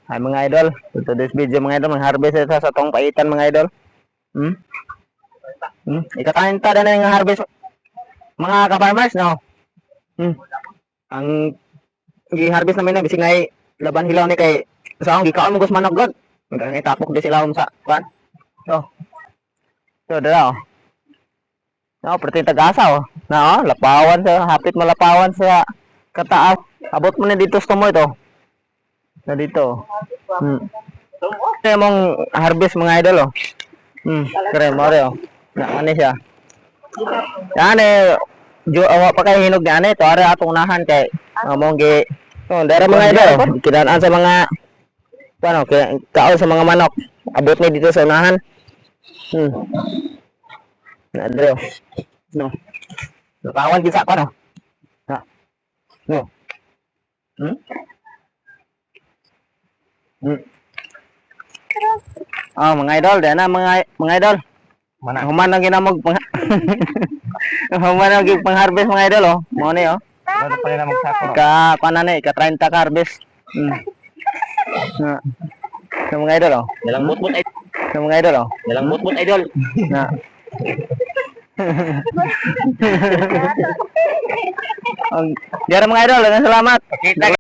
Ay mga idol, to this video mga idol, mag-harvest ito sa tong paitan mga idol. Ikakainta na yung harvest mga ka-farmers, no? Ang gi-harvest namin na bisig na laban hilaw ni kay sa akong gikaon mo gus manok god. Magkang itapok di sila sa kwan. So dala oh. No, perti tagasa oh. Na oh, lapawan sa hapit malapawan sa kataas. Abot mo na dito sa tumoy to. Na dito. Ito mong harvest mga idol oh. Kere mo rin oh. Na ano siya. Yan eh. Awa pa kay hinog na ano ito. Ara atong unahan kay mong gi. Oh, dara mga idol. Kinaan sa mga ano, kao sa mga manok. Abot ni dito sa unahan. Na dre oh. No. Kawan kita ko no. Ha. No. Oh, mga idol, dana mga idol. Human lang ginamog human lang pang-harvest mga idol oh. Mo ni oh. Ano pa nila magsako? Kanane ka 30 ka harvest. Na. Sa mga idol oh. Dalang butbut ay Sa mga idol oh. dalang butbut idol. Na. Diara mga idol, salamat.